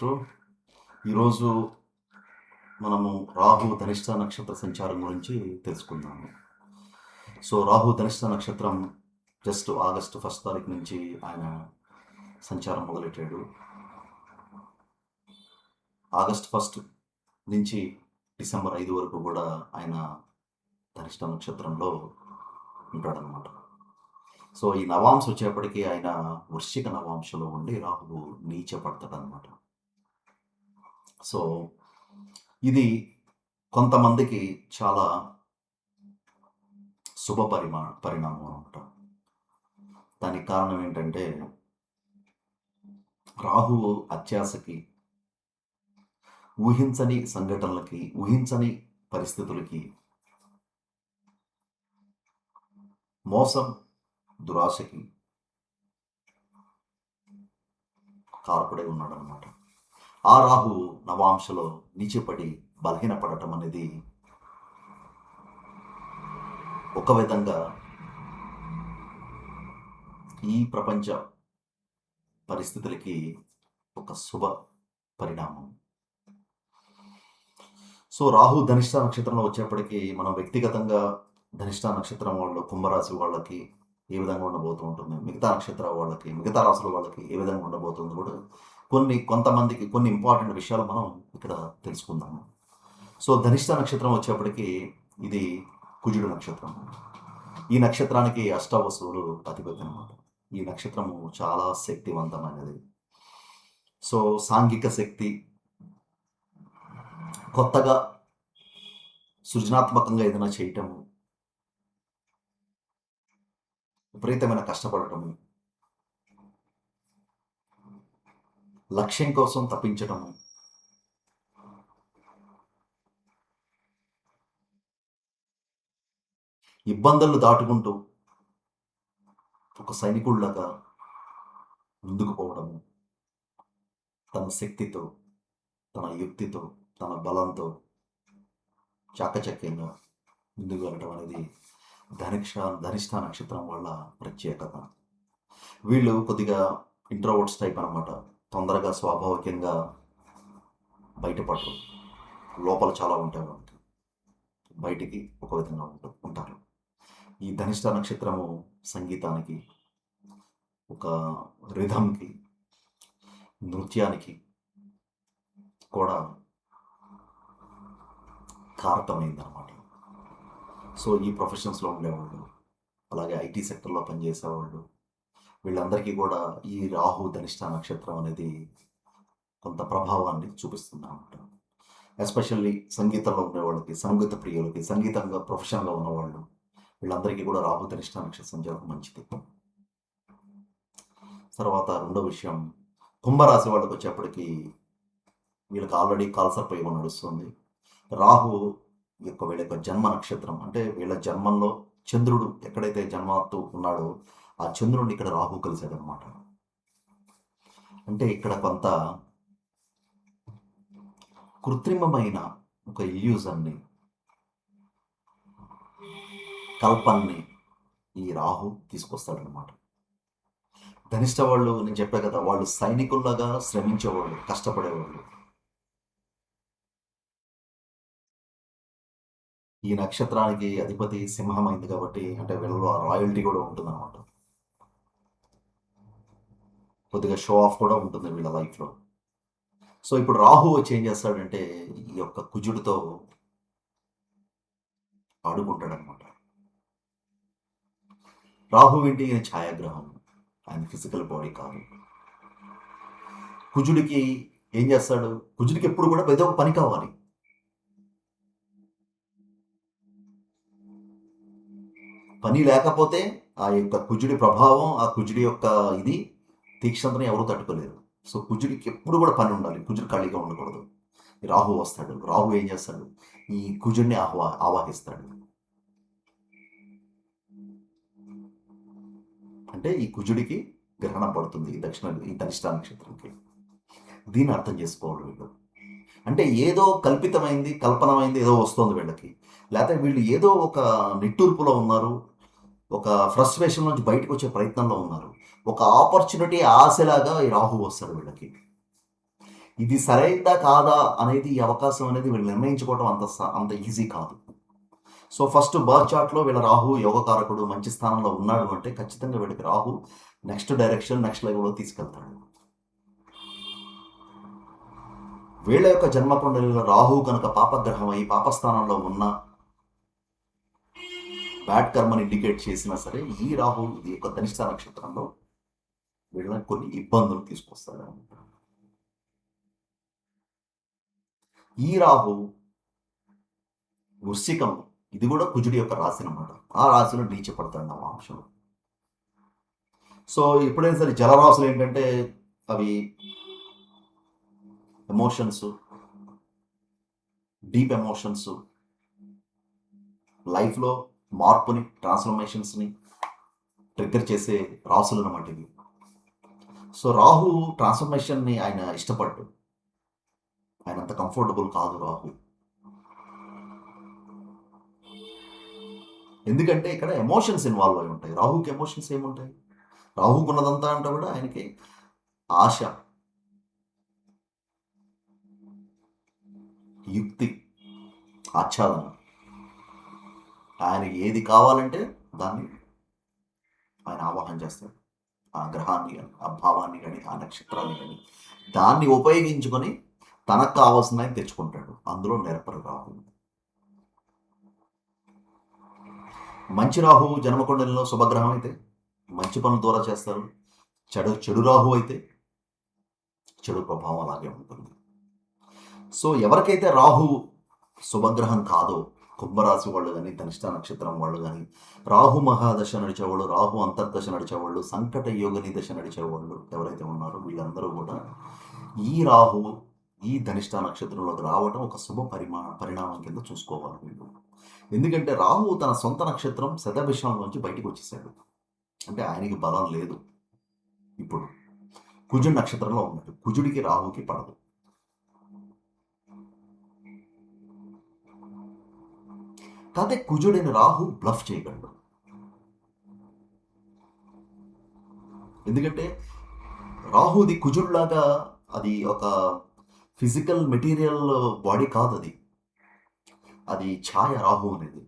Maestro. ఈరోజు మనము రాహు ధనిష్ట నక్షత్ర సంచారం గురించి తెలుసుకుందాము. సో రాహు ధనిష్ట నక్షత్రం జస్ట్ ఆగస్టు 1 తారీఖు నుంచి ఆయన సంచారం మొదలెట్టాడు. ఆగస్ట్ 1 నుంచి డిసెంబర్ 5 వరకు కూడా ఆయన ధనిష్ట నక్షత్రంలో ఉంటాడనమాట. సో ఈ నవాంశ వచ్చేప్పటికీ ఆయన వృశ్చిక నవాంశలో ఉండి రాహువు నీచపడతాడనమాట. సో ఇది కొంతమందికి చాలా శుభ పరిణామం అనమాట. దానికి కారణం ఏంటంటే రాహువు అత్యాశకి, ఊహించని సంఘటనలకి, ఊహించని పరిస్థితులకి, మోసం, దురాశకి కారకుడై ఉన్నాడనమాట. ఆ రాహు నవాంశలో నీచిపడి బలహీనపడటం అనేది ఒక విధంగా ఈ ప్రపంచ పరిస్థితులకి ఒక శుభ పరిణామం. సో రాహు ధనిష్ట నక్షత్రంలో వచ్చేప్పటికీ మనం వ్యక్తిగతంగా ధనిష్ట నక్షత్రం వాళ్ళు, కుంభరాశి వాళ్ళకి ఏ విధంగా ఉండబోతూ ఉంటుంది, మిగతా నక్షత్రాల వాళ్ళకి, మిగతా రాశుల వాళ్ళకి ఏ విధంగా ఉండబోతుంది కూడా కొంతమందికి కొన్ని ఇంపార్టెంట్ విషయాలు మనం ఇక్కడ తెలుసుకుందాము. సో ధనిష్ట నక్షత్రం వచ్చేప్పటికి ఇది కుజుడు నక్షత్రం. ఈ నక్షత్రానికి అష్టవసువులు అధిపతి అనమాట. ఈ నక్షత్రము చాలా శక్తివంతమైనది. సో సాంఘిక శక్తి, కొత్తగా సృజనాత్మకంగా ఏదైనా చేయటము, విపరీతమైన కష్టపడటము, లక్ష్యం కోసం తప్పించడము, ఇబ్బందులు దాటుకుంటూ ఒక సైనికుడిలాగా ముందుకు పోవడము, తన శక్తితో, తన యుక్తితో, తన బలంతో చాకచక్యంగా ముందుకు వెళ్ళడం అనేది ధనిష్ట నక్షత్రం వల్ల ప్రత్యేకత. వీళ్ళు కొద్దిగా ఇంట్రోవర్ట్స్ టైప్ అనమాట. తొందరగా స్వాభావికంగా బయటపడరు, లోపల చాలా ఉంటాయి వాళ్ళకి, బయటికి ఒక విధంగా ఉంటారు. ఈ ధనిష్ట నక్షత్రము సంగీతానికి, ఒక రిథంకి, నృత్యానికి కూడా కారకమైందనమాట. సో ఈ ప్రొఫెషన్స్లో ఉండేవాళ్ళు, అలాగే ఐటీ సెక్టర్లో పనిచేసేవాళ్ళు, వీళ్ళందరికీ కూడా ఈ రాహు ధనిష్ట నక్షత్రం అనేది కొంత ప్రభావాన్ని చూపిస్తుంది అనమాట. ఎస్పెషల్లీ సంగీతంలో ఉండేవాళ్ళకి, సంగీత ప్రియులకి, సంగీతంగా ప్రొఫెషన్గా ఉన్నవాళ్ళు, వీళ్ళందరికీ కూడా రాహు ధనిష్ట నక్షత్రం సంచారం మంచిది. తర్వాత రెండో విషయం, కుంభరాశి వాళ్ళకి వచ్చేప్పటికి వీళ్ళకి ఆల్రెడీ కాల్సర్పయోగం నడుస్తుంది. రాహు వీళ్ళ యొక్క జన్మ నక్షత్రం, అంటే వీళ్ళ జన్మంలో చంద్రుడు ఎక్కడైతే జన్మతో ఉన్నాడో ఆ చంద్రుడిని ఇక్కడ రాహు కలిశాడు అనమాట. అంటే ఇక్కడ కొంత కృత్రిమమైన ఒక ఇల్యూజన్ని, కల్పన్ని ఈ రాహు తీసుకొస్తాడనమాట. ధనిష్ట వాళ్ళు, నేను చెప్పా కదా, వాళ్ళు సైనికుల్లాగా శ్రమించేవాళ్ళు, కష్టపడేవాళ్ళు. ఈ నక్షత్రానికి అధిపతి సింహమైంది కాబట్టి, అంటే వీళ్ళలో రాయల్టీ కూడా ఉంటుంది అనమాట. కొద్దిగా షో ఆఫ్ కూడా ఉంటుంది వీళ్ళ లైఫ్లో. సో ఇప్పుడు రాహు వచ్చి ఏం చేస్తాడంటే ఈ యొక్క కుజుడితో ఆడుకుంటాడనమాట. రాహు ఏంటి, ఛాయాగ్రహం, ఆయన ఫిజికల్ బాడీ కాదు. కుజుడికి ఏం చేస్తాడు, కుజుడికి ఎప్పుడు కూడా ఏదో ఒక పని కావాలి. పని లేకపోతే ఆ యొక్క కుజుడి ప్రభావం, ఆ కుజుడి యొక్క ఇది తీక్షణతని ఎవరు తట్టుకోలేరు. సో కుజుడికి ఎప్పుడు కూడా పని ఉండాలి, కుజుడు ఖాళీగా ఉండకూడదు. రాహు వస్తాడు, రాహు ఏం చేస్తాడు, ఈ కుజుడిని ఆవాహిస్తాడు. అంటే ఈ కుజుడికి గ్రహణం పడుతుంది ఈ ధనిష్ట నక్షత్రంకి. దీన్ని అర్థం చేసుకోవాలి వీళ్ళు. అంటే ఏదో కల్పితమైంది, కల్పనమైంది ఏదో వస్తుంది వీళ్ళకి, లేకపోతే వీళ్ళు ఏదో ఒక నిట్టూర్పులో ఉన్నారు, ఒక ఫ్రస్ట్రేషన్ నుంచి బయటకు వచ్చే ప్రయత్నంలో ఉన్నారు. ఒక ఆపర్చునిటీ, ఆశలాగా ఈ రాహు వస్తాడు వీళ్ళకి. ఇది సరైందా కాదా అనేది ఈ అవకాశం అనేది వీళ్ళు నిర్ణయించుకోవడం అంత ఈజీ కాదు. సో ఫస్ట్ బర్త్ చార్ట్‌లో వీళ్ళ రాహు యోగకారకుడు మంచి స్థానంలో ఉన్నాడు అంటే ఖచ్చితంగా వీళ్ళకి రాహు నెక్స్ట్ డైరెక్షన్, నెక్స్ట్ లెవెల్‌లో తీసుకెళ్తాడు. వీళ్ళ యొక్క జన్మకుండలిలో రాహు కనుక పాపగ్రహం అయి పాపస్థానంలో ఉన్న బ్యాడ్ కర్మని ఇండికేట్ చేసినా సరే ఈ రాహు ఈ యొక్క ధనిష్ట నక్షత్రంలో వీళ్ళకి కొన్ని ఇబ్బందులు తీసుకొస్తాడు. ఈ రాహు వృశ్చికం, ఇది కూడా కుజుడి యొక్క రాశి అన్నమాట. ఆ రాశిలో నీచపడతాడు నవాంశం. సో ఎప్పుడైనా సరే జలరాశులు ఏంటంటే అవి ఎమోషన్స్, డీప్ ఎమోషన్స్, లైఫ్లో మార్పుని, ట్రాన్స్ఫర్మేషన్స్ని ట్రిగ్గర్ చేసే రాసులు అన్నమాట ఇవి. సో రాహు ట్రాన్స్ఫర్మేషన్ని ఆయన ఇష్టపడ్డు, ఆయన అంత కంఫర్టబుల్ కాదు రాహు. ఎందుకంటే ఇక్కడ ఎమోషన్స్ ఇన్వాల్వ్ అయి ఉంటాయి. రాహుకి ఎమోషన్స్ ఏముంటాయి? రాహుకు ఉన్నదంతా అంటే కూడా ఆయనకి ఆశ, యుక్తి, ఆచ్ఛాదన. ఆయనకి ఏది కావాలంటే దాన్ని ఆయన ఆవాహన చేస్తాడు. ఆ గ్రహాన్ని కానీ, ఆ భావాన్ని కానీ, ఆ నక్షత్రాన్ని కానీ దాన్ని ఉపయోగించుకొని తనకు కావాల్సిందని తెచ్చుకుంటాడు. అందులో నెరపరు రాహు. మంచి రాహు జన్మకుండలిలో శుభగ్రహం అయితే మంచి పనుల ద్వారా చేస్తారు. చెడు రాహు అయితే చెడు ప్రభావం అలాగే ఉంటుంది. సో ఎవరికైతే రాహు శుభగ్రహం కాదో, కుంభరాశి వాళ్ళు కానీ, ధనిష్ట నక్షత్రం వాళ్ళు కానీ, రాహు మహాదశ నడిచేవాళ్ళు, రాహు అంతర్దశ నడిచేవాళ్ళు, సంకట యోగిని దశ నడిచేవాళ్ళు ఎవరైతే ఉన్నారో వీళ్ళందరూ కూడా ఈ రాహు ఈ ధనిష్ట నక్షత్రంలోకి రావడం ఒక శుభ పరిణామం కింద చూసుకోవాలి వీళ్ళు. ఎందుకంటే రాహు తన సొంత నక్షత్రం శతభిషంలోంచి బయటికి వచ్చేసాడు. అంటే ఆయనకి బలం లేదు. ఇప్పుడు కుజుడి నక్షత్రంలో ఉన్నాడు. కుజుడికి రాహుకి పడదు. కాకపోతే కుజుడిని రాహు బ్లఫ్ చేయగలడు. ఎందుకంటే రాహుది కుజుడిలాగా అది ఒక ఫిజికల్ మెటీరియల్ బాడీ కాదు, అది ఛాయ రాహు అనేది.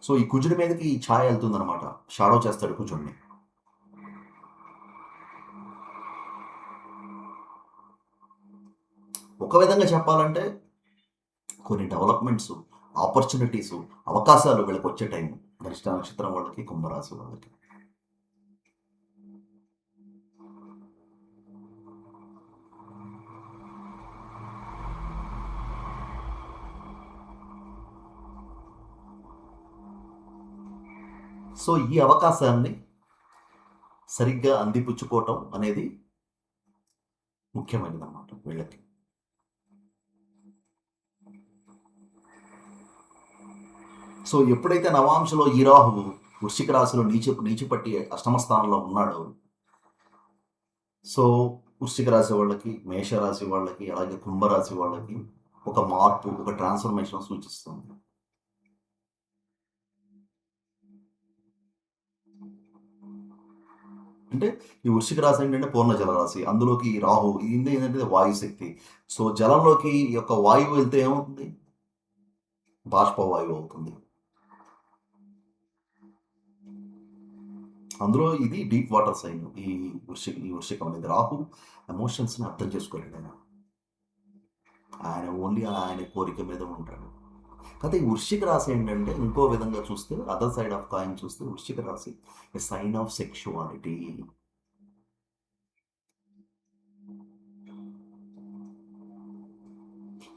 సో ఈ కుజుడి మీదకి ఈ ఛాయ వెళ్తుందనమాట, షాడో చేస్తాడు కుజుడిని. ఒక విధంగా చెప్పాలంటే కొన్ని డెవలప్మెంట్స్, ఆపర్చునిటీస్, అవకాశాలు వీళ్ళకి వచ్చే టైం ధనిష్ట నక్షత్రం వాళ్ళకి, కుంభరాశి వాళ్ళకి. సో ఈ అవకాశాన్ని సరిగ్గా అందిపుచ్చుకోవటం అనేది ముఖ్యమైనది అన్నమాట వీళ్ళకి. సో ఎప్పుడైతే నవాంశలో ఈ రాహువు వృశ్చిక రాశిలో నీచిపట్టి అష్టమ స్థానంలో ఉన్నాడో, సో వృశ్చిక రాశి వాళ్ళకి, మేషరాశి వాళ్ళకి, అలాగే కుంభరాశి వాళ్ళకి ఒక మార్పు, ఒక ట్రాన్స్ఫర్మేషన్ సూచిస్తుంది. అంటే ఈ వృశ్చిక రాశి ఏంటంటే పూర్ణ జలరాశి, అందులోకి రాహు ఇది ఏంటంటే వాయుశక్తి. సో జలంలోకి ఈ యొక్క వాయువు వెళ్తే ఏమవుతుంది? బాష్పవాయువు అవుతుంది. అందులో ఇది డీప్ వాటర్ సైన్. ఈ వృశ్చికం అనేది. రాహు ఎమోషన్స్ని అర్థం చేసుకోలేడు ఆయన ఓన్లీ ఆయన కోరిక మీద ఉంటాడు. కాకపోతే ఈ వృశ్చిక రాశి ఏంటంటే ఇంకో విధంగా చూస్తే, అదర్ సైడ్ ఆఫ్ కాయిన్ చూస్తే, వృశ్చిక రాశి a sign of sexuality.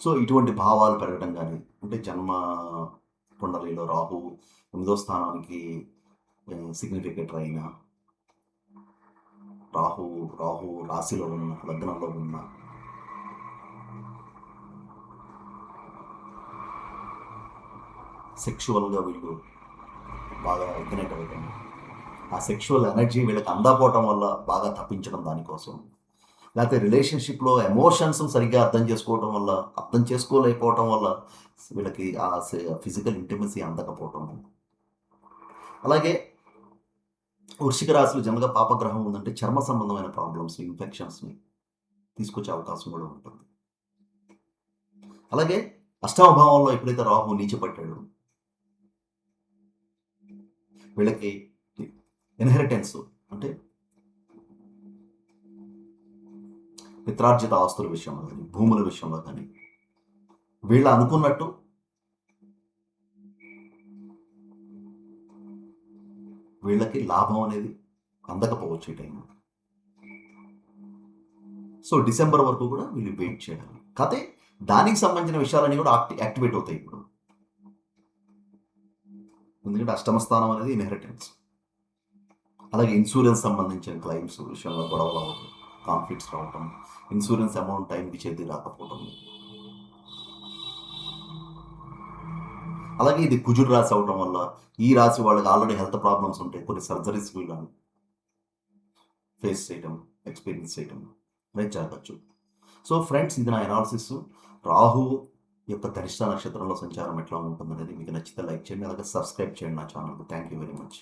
So ఇటువంటి భావాలు పెరగడం కానీ, అంటే జన్మ కుండలిలో రాహు 8వ స్థానానికి సిగ్నిఫికెంటర్ అయిన రాహు రాశిలో ఉన్న, లగ్నంలో ఉన్న సెక్షువల్గా వీళ్ళు బాగా ఇగ్నైట్ అవ్వడం, ఆ సెక్షువల్ ఎనర్జీ వీళ్ళకి అందకపోవటం వల్ల బాగా తప్పించడం దానికోసం, లేకపోతే రిలేషన్షిప్లో ఎమోషన్స్ సరిగ్గా అర్థం చేసుకోలేకపోవటం వల్ల వీళ్ళకి ఆ ఫిజికల్ ఇంటిమసీ అందకపోవటం. అలాగే వృశ్చిక రాశిలో జనరల్గా పాపగ్రహం ఉందంటే చర్మ సంబంధమైన ప్రాబ్లమ్స్, ఇన్ఫెక్షన్స్ని తీసుకొచ్చే అవకాశం కూడా ఉంటుంది. అలాగే అష్టమ భావంలో ఎప్పుడైతే రాహు నీచపట్టాడు, వీళ్ళకి ఇన్హెరిటెన్స్ అంటే పిత్రార్జిత ఆస్తుల విషయంలో కానీ, భూముల విషయంలో కానీ వీళ్ళు అనుకున్నట్టు వీళ్ళకి లాభం అనేది అందకపోవచ్చు ఈ టైంలో. సో డిసెంబర్ వరకు కూడా వీళ్ళు వెయిట్ చేయాలి. కాకపోతే దానికి సంబంధించిన విషయాలన్నీ కూడా యాక్టివేట్ అవుతాయి ఇప్పుడు. ఎందుకంటే అష్టమ స్థానం అనేది ఇన్హెరిటెన్స్. అలాగే ఇన్సూరెన్స్ సంబంధించిన క్లైమ్స్ విషయంలో గొడవలు అవ్వడం, కాన్ఫ్లిక్ట్స్ రావటం, ఇన్సూరెన్స్ అమౌంట్ టైంకి చేతి రాకపోవడం. అలాగే ఇది కుజుడు రాశి అవడం వల్ల ఈ రాశి వాళ్ళకి ఆల్రెడీ హెల్త్ ప్రాబ్లమ్స్ ఉంటాయి, కొన్ని సర్జరీస్ వీళ్ళు ఫేస్ చేయడం, ఎక్స్పీరియన్స్ చేయడం అనేది జరగచ్చు. సో ఫ్రెండ్స్, ఇది నా అనాలిసిస్. రాహు యొక్క ధనిష్ట నక్షత్రంలో సంచారం ఎట్లా ఉంటుందనేది మీకు నచ్చితే లైక్ చేయండి, అలాగే సబ్స్క్రైబ్ చేయండి నా ఛానల్కి. Thank you very much.